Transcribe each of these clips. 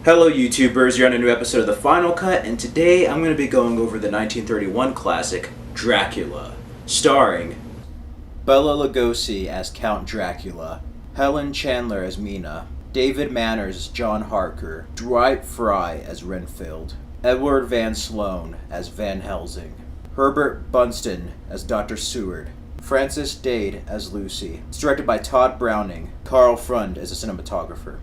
Hello YouTubers, you're on a new episode of The Final Cut, and today I'm going to be going over the 1931 classic, Dracula, starring Bela Lugosi as Count Dracula, Helen Chandler as Mina, David Manners as John Harker, Dwight Fry as Renfield, Edward Van Sloan as Van Helsing, Herbert Bunston as Dr. Seward, Frances Dade as Lucy. It's directed by Todd Browning, Carl Freund as a cinematographer.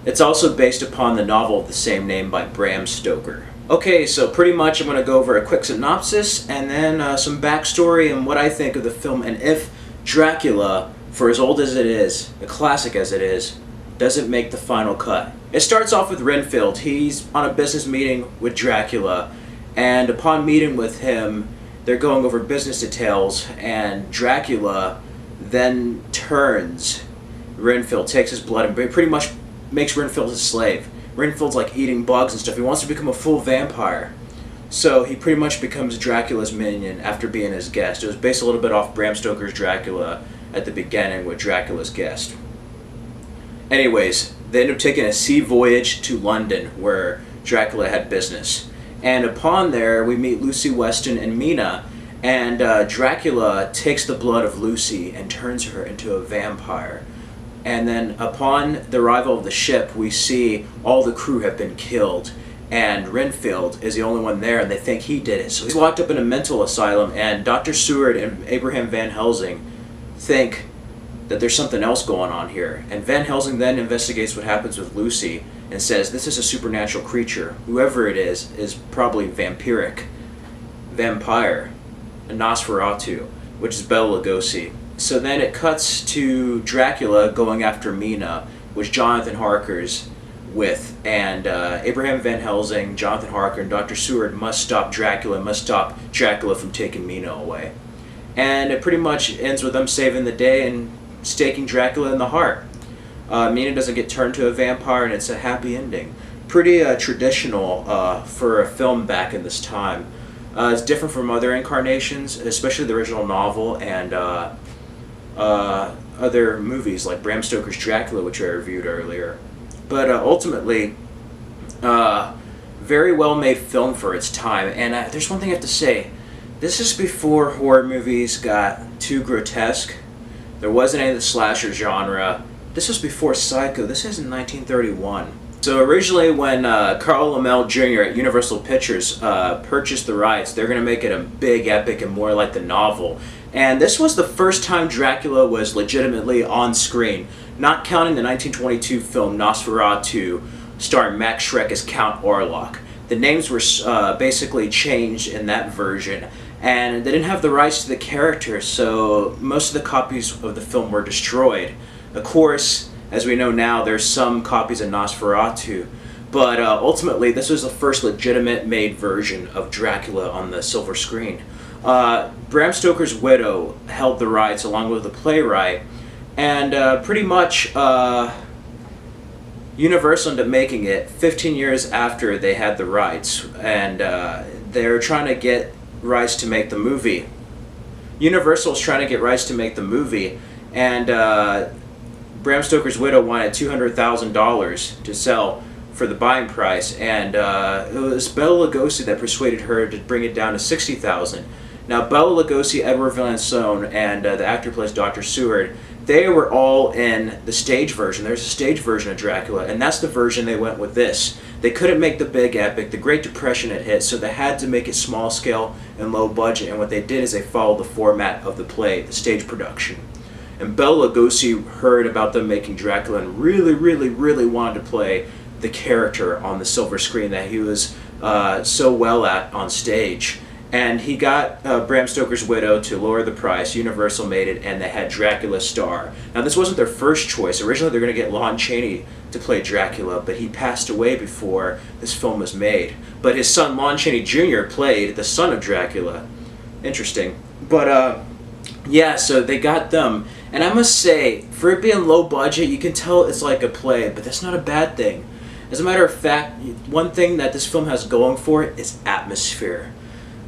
It's also based upon the novel of the same name by Bram Stoker. Okay, so pretty much I'm going to go over a quick synopsis and then some backstory and what I think of the film, and if Dracula, for as old as it is, a classic as it is, doesn't make the final cut. It starts off with Renfield. He's on a business meeting with Dracula, and upon meeting with him, they're going over business details, and Dracula then turns Renfield, takes his blood, and pretty much makes Renfield his slave. Renfield's like eating bugs and stuff. He wants to become a full vampire. So he pretty much becomes Dracula's minion after being his guest. It was based a little bit off Bram Stoker's Dracula at the beginning with Dracula's guest. Anyways, they end up taking a sea voyage to London where Dracula had business. And upon there, we meet Lucy Weston and Mina, and Dracula takes the blood of Lucy and turns her into a vampire. And then upon the arrival of the ship, we see all the crew have been killed, and Renfield is the only one there, and they think he did it. So he's locked up in a mental asylum, and Dr. Seward and Abraham Van Helsing think that there's something else going on here. And Van Helsing then investigates what happens with Lucy and says this is a supernatural creature. Whoever it is probably vampire, a Nosferatu, which is Bela Lugosi. So then it cuts to Dracula going after Mina, which Jonathan Harker's with, and Abraham Van Helsing, Jonathan Harker, and Dr. Seward must stop Dracula from taking Mina away. And it pretty much ends with them saving the day and staking Dracula in the heart. Mina doesn't get turned to a vampire, and it's a happy ending. Pretty traditional for a film back in this time. It's different from other incarnations, especially the original novel and other movies like Bram Stoker's Dracula, which I reviewed earlier. But ultimately, very well made film for its time. And there's one thing I have to say. This is before horror movies got too grotesque. There wasn't any of the slasher genre. This was before Psycho. This is in 1931. So originally when Carl Laemmle Jr. at Universal Pictures purchased the rights, they're going to make it a big epic and more like the novel. And this was the first time Dracula was legitimately on screen, not counting the 1922 film Nosferatu, starring Max Schreck as Count Orlok. The names were basically changed in that version, and they didn't have the rights to the character, so most of the copies of the film were destroyed. Of course, as we know now, there's some copies of Nosferatu, but ultimately this was the first legitimate made version of Dracula on the silver screen. Bram Stoker's widow held the rights along with the playwright, and pretty much Universal ended up making it 15 years after they had the rights, and they're trying to get rights to make the movie. Universal's trying to get rights to make the movie, and Bram Stoker's widow wanted $200,000 to sell for the buying price, and it was Bela Lugosi that persuaded her to bring it down to $60,000. Now, Bela Lugosi, Edward Van Sloan, and the actor who plays Dr. Seward, they were all in the stage version. There's a stage version of Dracula, and that's the version they went with this. They couldn't make the big epic. The Great Depression had hit, so they had to make it small scale and low budget, and what they did is they followed the format of the play, the stage production. And Bela Lugosi heard about them making Dracula and really wanted to play the character on the silver screen that he was so well at on stage. And he got Bram Stoker's widow to lower the price. Universal made it, and they had Dracula star. Now, this wasn't their first choice. Originally, they were going to get Lon Chaney to play Dracula, but he passed away before this film was made. But his son, Lon Chaney Jr., played the son of Dracula. Interesting. But, yeah, so they got them. And I must say, for it being low budget, you can tell it's like a play, but that's not a bad thing. As a matter of fact, one thing that this film has going for it is atmosphere.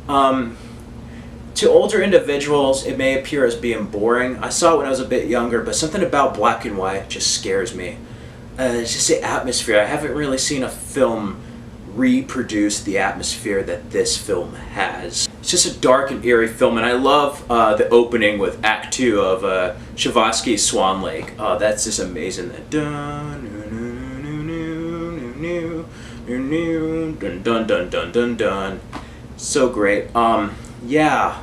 To older individuals, it may appear as being boring. I saw it when I was a bit younger, but something about black and white just scares me. just the atmosphere. I haven't really seen a film reproduce the atmosphere that this film has. It's just a dark and eerie film, and I love the opening with Act 2 of Chavaski's Swan Lake. That's just amazing. Dun dun dun dun dun dun dun. So great. Yeah,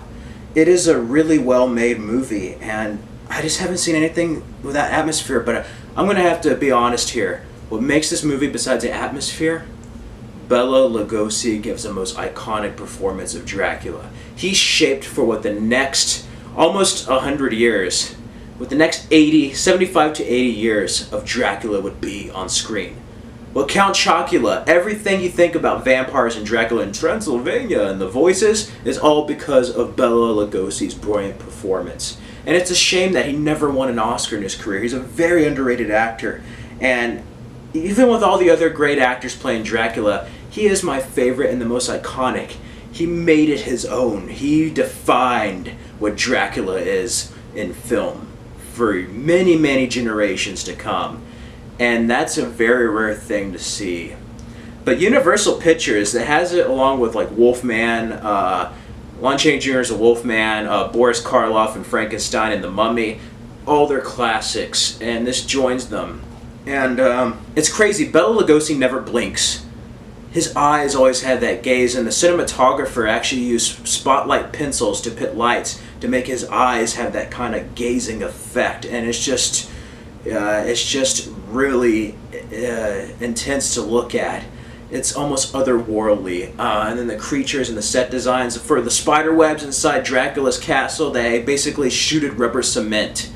it is a really well-made movie, and I just haven't seen anything with that atmosphere. But I'm gonna have to be honest here. What makes this movie besides the atmosphere? Bela Lugosi gives the most iconic performance of Dracula. He's shaped for what the next almost 100 years, what the next 75 to 80 years of Dracula would be on screen. Well, Count Chocula, everything you think about vampires and Dracula in Transylvania and the voices is all because of Bela Lugosi's brilliant performance. And it's a shame that he never won an Oscar in his career. He's a very underrated actor. And even with all the other great actors playing Dracula, he is my favorite and the most iconic. He made it his own. He defined what Dracula is in film for many, many generations to come. And that's a very rare thing to see. But Universal Pictures, that has it along with like Wolfman, Lon Chaney Jr. is a Wolfman, Boris Karloff and Frankenstein and The Mummy, all their classics, and this joins them. And it's crazy, Bela Lugosi never blinks. His eyes always had that gaze, and the cinematographer actually used spotlight pencils to put lights to make his eyes have that kind of gazing effect, and it's just really intense to look at. It's almost otherworldly. And then the creatures and the set designs for the spider webs inside Dracula's castle, they basically shooted rubber cement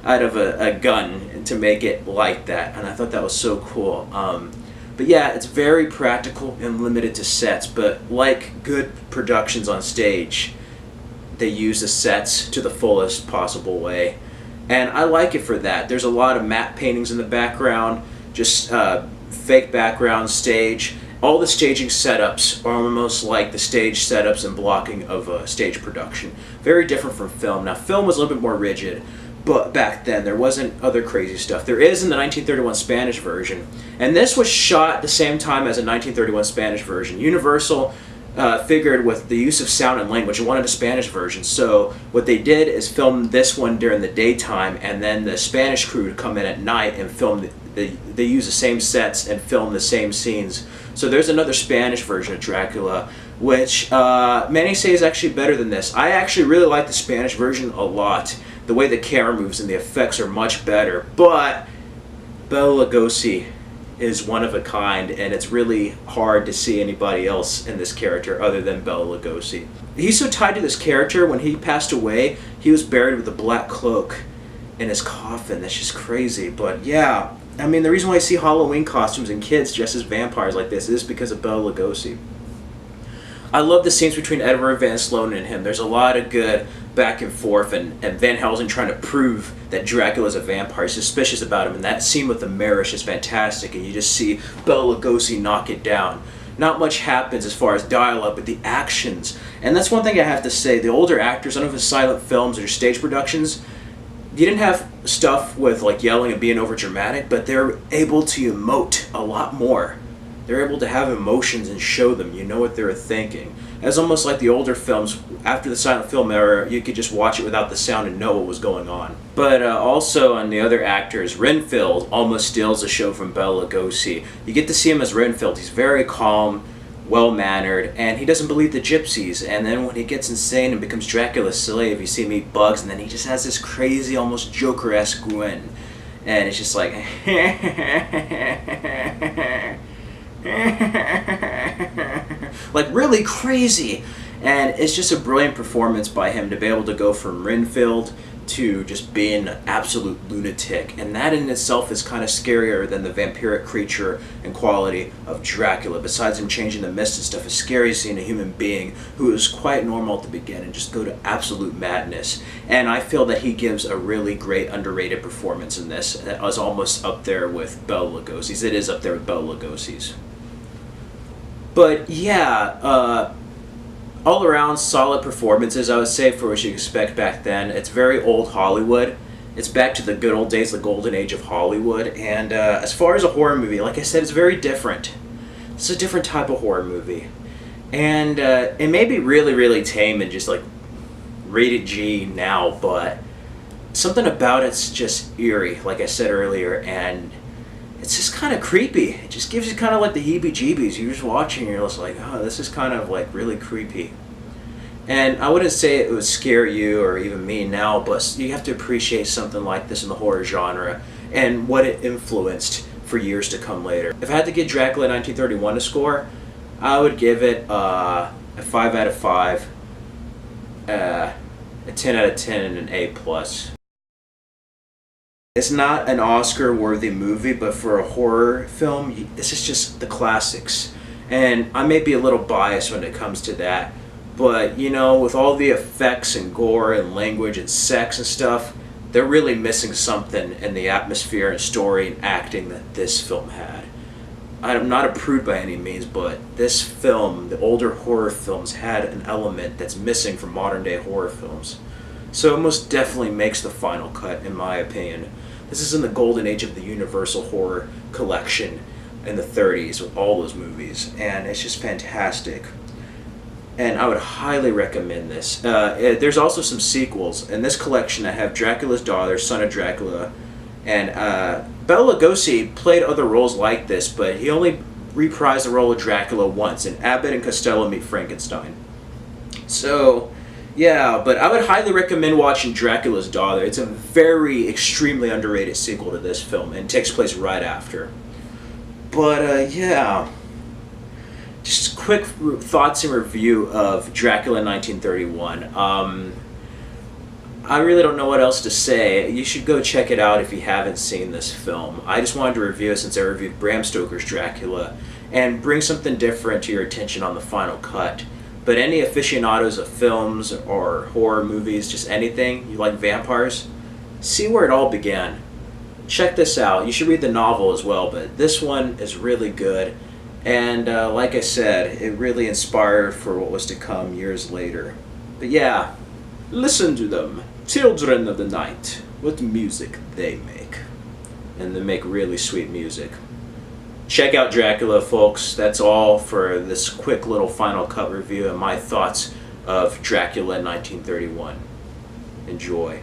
out of a gun to make it like that, and I thought that was so cool. But yeah, it's very practical and limited to sets, but like good productions on stage, they use the sets to the fullest possible way. And I like it for that. There's a lot of matte paintings in the background, just fake background stage. All the staging setups are almost like the stage setups and blocking of a stage production. Very different from film. Now, film was a little bit more rigid, but back then there wasn't other crazy stuff. There is in the 1931 Spanish version, and this was shot the same time as a 1931 Spanish version. Universal figured with the use of sound and language and wanted a Spanish version, so what they did is film this one during the daytime, and then the Spanish crew would come in at night and film they use the same sets and film the same scenes. So there's another Spanish version of Dracula, which many say is actually better than this. I actually really like the Spanish version a lot. The way the camera moves and the effects are much better, but Bela Lugosi is one of a kind, and it's really hard to see anybody else in this character other than Bela Lugosi. He's so tied to this character, when he passed away, he was buried with a black cloak in his coffin. That's just crazy. But yeah, I mean, the reason why I see Halloween costumes and kids dressed as vampires like this is because of Bela Lugosi. I love the scenes between Edward Van Sloan and him. There's a lot of good back and forth, and Van Helsing trying to prove that Dracula's a vampire, suspicious about him, and that scene with the mirror is just fantastic, and you just see Bela Lugosi knock it down. Not much happens as far as dialogue, but the actions. And that's one thing I have to say, the older actors, none of the silent films or stage productions, you didn't have stuff with like yelling and being over dramatic, but they're able to emote a lot more. They're able to have emotions and show them, you know what they're thinking. It's almost like the older films, after the silent film era, you could just watch it without the sound and know what was going on. But also on the other actors, Renfield almost steals the show from Bela Lugosi. You get to see him as Renfield. He's very calm, well-mannered, and he doesn't believe the gypsies. And then when he gets insane and becomes Dracula's slave, you see him eat bugs, and then he just has this crazy, almost Joker-esque grin. And it's just like... like really crazy, and it's just a brilliant performance by him to be able to go from Renfield to just being an absolute lunatic, and that in itself is kind of scarier than the vampiric creature and quality of Dracula. Besides him changing the mist and stuff, it's scary seeing a human being who is quite normal at the beginning just go to absolute madness. And I feel that he gives a really great underrated performance in this. It was almost up there with Bela Lugosi's. It is up there with Bela Lugosi's. But yeah, all around solid performances, I would say, for what you expect back then. It's very old Hollywood. It's back to the good old days, the golden age of Hollywood. And as far as a horror movie, like I said, it's very different. It's a different type of horror movie. And it may be really, really tame and just like rated G now, but something about it's just eerie, like I said earlier, and it's just kind of creepy. It just gives you kind of like the heebie-jeebies. You're just watching and you're just like, oh, this is kind of like really creepy. And I wouldn't say it would scare you or even me now, but you have to appreciate something like this in the horror genre and what it influenced for years to come later. If I had to give Dracula 1931 a score, I would give it a 5 out of 5, a 10 out of 10, and an A+. It's not an Oscar-worthy movie, but for a horror film, this is just the classics. And I may be a little biased when it comes to that, but you know, with all the effects and gore and language and sex and stuff, they're really missing something in the atmosphere and story and acting that this film had. I'm not a prude by any means, but this film, the older horror films, had an element that's missing from modern day horror films. So it most definitely makes the final cut, in my opinion. This is in the golden age of the Universal Horror collection in the 30s with all those movies, and it's just fantastic. And I would highly recommend this. There's also some sequels. In this collection, I have Dracula's Daughter, Son of Dracula, and Bela Lugosi played other roles like this, but he only reprised the role of Dracula once in Abbott and Costello Meet Frankenstein. So, yeah, but I would highly recommend watching Dracula's Daughter. It's a very extremely underrated sequel to this film and takes place right after. But, yeah. Just quick thoughts and review of Dracula 1931. I really don't know what else to say. You should go check it out if you haven't seen this film. I just wanted to review it since I reviewed Bram Stoker's Dracula and bring something different to your attention on the final cut. But any aficionados of films or horror movies, just anything, you like vampires, see where it all began. Check this out. You should read the novel as well, but this one is really good. And like I said, it really inspired for what was to come years later. But yeah, listen to them. Children of the Night. What music they make. And they make really sweet music. Check out Dracula, folks. That's all for this quick little final cut review and my thoughts of Dracula 1931. Enjoy.